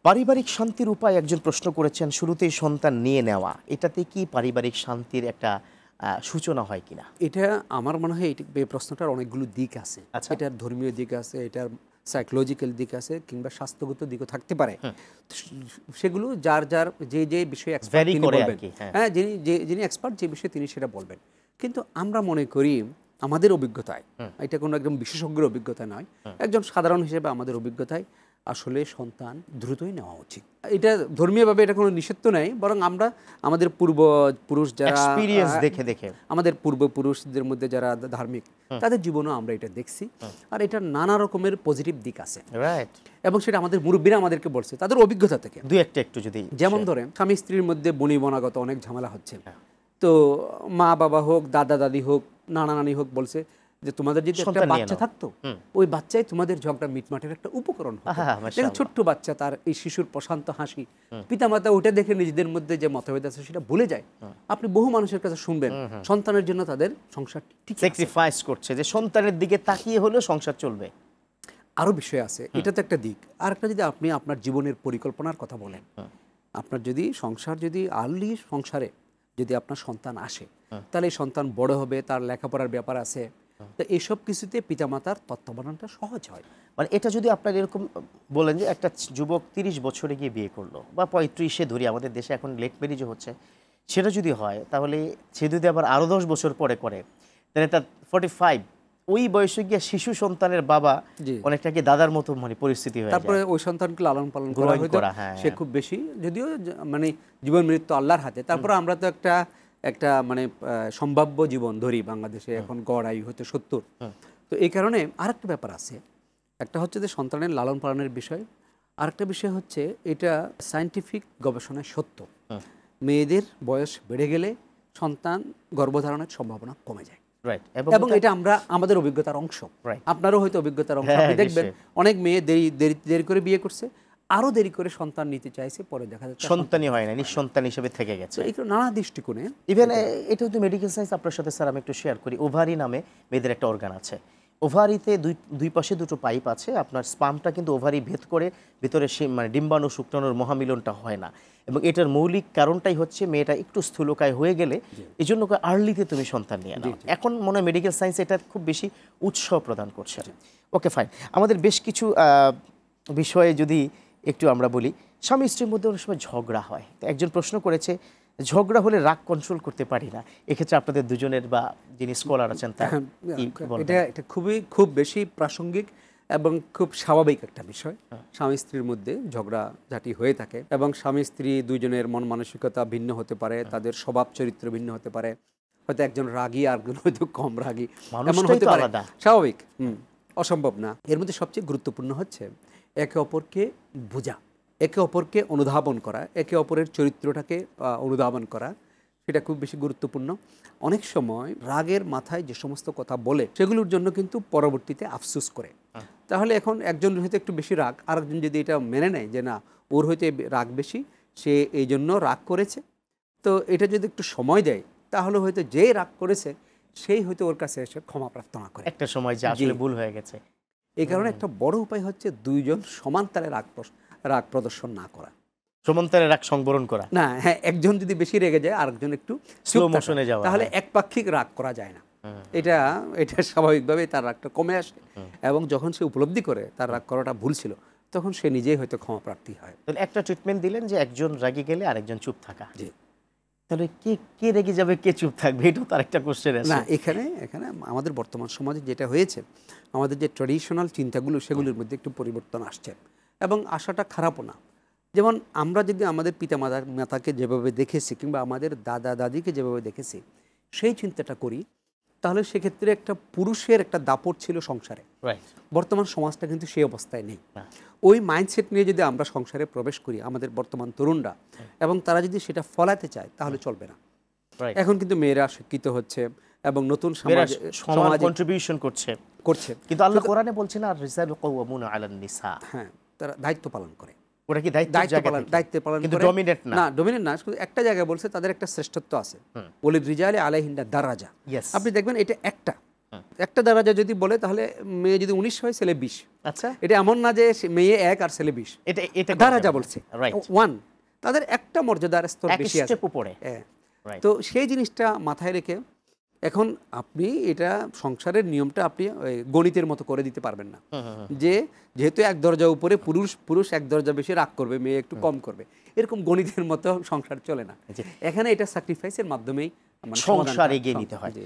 পারিবারিক শান্তির উপায় একজন প্রশ্ন করেছেন, শুরুতেই সন্তান নিয়ে নেওয়া, এটাতে কি পারিবারিক শান্তির একটা সূচনা হয় কিনা? এটা আমার মনে হয় এই প্রশ্নটার অনেকগুলো দিক আছে। আচ্ছা। এটার ধর্মীয় দিক আছে, এটার সাইকোলজিক্যাল দিক আছে, কিংবা স্বাস্থ্যগত দিকও থাকতে পারে। সেগুলো যার যার যে বিষয়ে এক্সপার্ট তিনি বলবেন। হ্যাঁ, যিনি এক্সপার্ট যে বিষয়ে তিনি সেটা বলবেন। কিন্তু আমরা মনে করি আমাদের অভিজ্ঞতায়, এটা কোনো একদম বিশেষজ্ঞের অভিজ্ঞতা নয়, একজন সাধারণ হিসেবে আমাদের অভিজ্ঞতায় আসলে সন্তান দ্রুতই নেওয়া উচিত। এটা ধর্মীয়ভাবে এটা কোনো নিষেধ তো নেই, বরং আমরা আমাদের পূর্বপুরুষ যারা এক্সপেরিয়েন্স দেখে আমাদের পূর্বপুরুষদের মধ্যে যারা ধার্মিক, তাদের জীবনেও আমরা এটা দেখছি। আর এটার নানা রকমের পজিটিভ দিক আছে, রাইট। এবং সেটা আমাদের মুরব্বীরা আমাদেরকে বলছে তাদের অভিজ্ঞতা থেকে। দুই একটা একটু যদি, যেমন ধরেন স্বামী স্ত্রীর মধ্যে বনিবনাগত অনেক ঝামেলা হচ্ছে, তো মা বাবা হোক, দাদা দাদি হোক, নানা নানি হোক বলছে যে তোমাদের যদি একটা বাচ্চা থাকতো, ওই বাচ্চাই তোমাদের ঝগড়া মিটমাটের একটা উপকরণ হতো। ছোট্ট বাচ্চা, তার এই শিশুর প্রশান্ত হাসি, পিতামাতা ওটা দেখে নিজেদের মধ্যে যে মতভেদ আছে সেটা ভুলে যায়। আপনি বহু মানুষের কাছে শুনবেন সন্তানের জন্য তাদের সংসার স্যাক্রিফাইস করছে, যে সন্তানের দিকে তাকিয়ে হলেও সংসার চলবে। আরো বিষয় আছে, এটা তো একটা দিক। আর একটা, যদি আপনি আপনার জীবনের পরিকল্পনার কথা বলেন, আপনার যদি সংসার, যদি আর্লি সংসারে যদি আপনার সন্তান আসে, তাহলে এই সন্তান বড় হবে, তার লেখাপড়ার ব্যাপার আছে, তো এইসব কিছুতে পিতামাতার তত্ত্বাবধানটা সহজ হয়। মানে এটা যদি আপনার এরকম বলেন যে একটা যুবক 30 বছরে গিয়ে বিয়ে করলো, বা 35-এ ধরি, আমাদের দেশে এখন লেট ম্যারেজও হচ্ছে, সেটা যদি হয়, তাহলে সে যদি আবার আরও 10 বছর পরে করে, তাহলে তার 45 ওই বয়সে গিয়ে শিশু সন্তানের বাবা অনেকটা কি দাদার মতো মানে পরিস্থিতি হয়ে যায়। তারপরে ওই সন্তানকে লালন পালন করা হয়তো সে খুব বেশি, যদিও মানে জীবন মৃত্যু আল্লাহর হাতে। তারপরে আমরা তো একটা মানে সম্ভাব্য জীবন ধরি বাংলাদেশে, এখন গড় আয়ু হয়তো 70। তো এই কারণে আরেকটা ব্যাপার আছে, একটা হচ্ছে যে সন্তানের লালন পালনের বিষয়, আরেকটা বিষয় হচ্ছে এটা সায়েন্টিফিক গবেষণায় সত্য, মেয়েদের বয়স বেড়ে গেলে সন্তান গর্ভধারণের সম্ভাবনা কমে যায়। এবং এটা আমরা আমাদের অভিজ্ঞতার অংশ, আপনারও হয়তো অভিজ্ঞতার অংশ। আপনি দেখবেন অনেক মেয়ে দেরি করে বিয়ে করছে, আরো দেরি করে সন্তান নিতে চাইছে, পরে দেখা যাচ্ছে সন্তানই হয় না, নিঃসন্তান হিসেবে থেকে গেছে। এই নানা দৃষ্টিকোণে ইভেন এটা তো মেডিকেল সায়েন্স আপনার সাথে স্যার আমি একটু শেয়ার করি। ওভারি নামে মেয়েদের একটা অর্গান আছে, ওভারিতে দুই পাশে দুটো পাইপ আছে। আপনার স্পামটা কিন্তু ওভারি ভেদ করে ভিতরে মানে ডিম্বাণু শুক্রাণুর মহামিলনটা হয় না, এবং এটার মৌলিক কারণটাই হচ্ছে মেয়েটা একটু স্থূলকায় হয়ে গেলে এই জন্য আর্লিতে তুমি সন্তান নিয়ে নাও। এখন মনে হয় মেডিকেল সায়েন্স এটা খুব বেশি উৎসাহ প্রদান করছে। ওকে, ফাইন। আমাদের বেশ কিছু বিষয়ে যদি একটু আমরা বলি, স্বামী স্ত্রীর মধ্যে অনেক সময় ঝগড়া হয়। একজন প্রশ্ন করেছে, ঝগড়া হলে রাগ কন্ট্রোল করতে পারি না, এক্ষেত্রে আপনাদের দুজনের বা যিনি স্কলার আছেন তার এটা খুব বেশি প্রাসঙ্গিক এবং খুব স্বাভাবিক একটা বিষয়। স্বামী স্ত্রীর মধ্যে ঝগড়াঝাটি হয়ে থাকে, এবং স্বামী স্ত্রী দুইজনের মন মানসিকতা ভিন্ন হতে পারে, তাদের স্বভাব চরিত্র ভিন্ন হতে পারে, হয়তো একজন রাগী আর একজন হয়তো কম রাগী, এমন হতে পারে, স্বাভাবিক, অসম্ভব না। এর মধ্যে সবচেয়ে গুরুত্বপূর্ণ হচ্ছে একে অপরকে বোঝা, একে অপরকে অনুধাবন করা, একে অপরের চরিত্রটাকে অনুধাবন করা, সেটা খুব বেশি গুরুত্বপূর্ণ। অনেক সময় রাগের মাথায় যে সমস্ত কথা বলে সেগুলোর জন্য কিন্তু পরবর্তীতে আফসোস করে। তাহলে এখন একজন হয়তো একটু বেশি রাগ, আরেকজন যদি এটা মেনে নেয় যে না, ওর হয়তো রাগ বেশি, সে এই জন্য রাগ করেছে, তো এটা যদি একটু সময় দেয়, তাহলে হয়তো যে রাগ করেছে সেই হয়তো ওর কাছে এসে ক্ষমা প্রার্থনা করে একটা সময় যে আসলে ভুল হয়ে গেছে। এই কারণে একটা বড় উপায় হচ্ছে দুইজন সমান তালে রাগ প্রদর্শন না করা, সমান্তরে রাগ সংবরণ করা না। হ্যাঁ, একজন যদি বেশি রেগে যায়, আরেকজন একটু স্লো মোশনে যাওয়া, তাহলে একপাক্ষিক রাগ করা যায় না। এটা স্বাভাবিকভাবে তার রাগটা কমে আসে, এবং যখন সে উপলব্ধি করে তার রাগ করাটা ভুল ছিল, তখন সে নিজেই হয়তো ক্ষমা প্রার্থী হয়। তাহলে একটা ট্রিটমেন্ট দিলেন যে একজন রাগে গেলে আরেকজন চুপ থাকা। জি, তাহলে কে রেগে যাবে, কে চুপ থাকবে, এটাও তার একটা কোশ্চেন আছে। না, এখানে আমাদের বর্তমান সমাজে যেটা হয়েছে, আমাদের যে ট্র্যাডিশনাল চিন্তাগুলো সেগুলোর মধ্যে একটু পরিবর্তন আসছে, এবং আশাটা খারাপও না। যেমন আমরা যদি আমাদের মাতাকে যেভাবে দেখেছি, কিংবা আমাদের দাদা দাদিকে যেভাবে দেখেছি, সেই চিন্তাটা করি, তাহলে সেক্ষেত্রে একটা পুরুষের একটা দাপট ছিল সংসারে। বর্তমান সমাজটা কিন্তু সেই অবস্থায় নেই। ওই মাইন্ডসেট নিয়ে যদি আমরা সংসারে প্রবেশ করি, আমাদের বর্তমান তরুণরা, এবং তারা যদি সেটা ফলাতে চায়, তাহলে চলবে না। এখন কিন্তু মেয়েরা শিক্ষিত হচ্ছে এবং নতুন সমাজ কন্ট্রিবিউশন করছে, কিন্তু আল্লাহ কোরআনে বলছেন আর রিজালু কাওয়ামুনা আলান নিসা। হ্যাঁ, তারা দায়িত্ব পালন করে। ওরা কি দায়িত্ব পালন কিন্তু ডমিনেট না, ডমিনেট না। শুধু একটা জায়গায় বলছে তাদের একটা শ্রেষ্ঠত্ব আছে, ওয়ালির রিজালি আলাইহিন্না দারাজা। আপনি দেখবেন এটা একটা, একটা দারাজা যদি বলে তাহলে মেয়ে যদি 19 হয় ছেলে 20। আচ্ছা, এটা এমন না যে মেয়ে 1 আর ছেলে 20। এটা এটা দারাজা বলছে রাইট, 1, তাদের একটা মর্যাদার স্তর এক বেশি আছে। স্টেপ উপরে, হ্যাঁ। রাইট। তো সেই জিনিসটা মাথায় রেখে এখন আপনি এটা সংসারের নিয়মটা আপনি ওই গণিতের মতো করে দিতে পারবেন না, যে যেহেতু এক দরজা উপরে পুরুষ এক দরজা বেশি রাগ করবে, মেয়ে একটু কম করবে, এরকম গণিতের মতো সংসার চলে না। এখানে এটা স্যাক্রিফাইসের মাধ্যমেই মানে সংসার সমাধানটা এগিয়ে নিতে হয়। জি।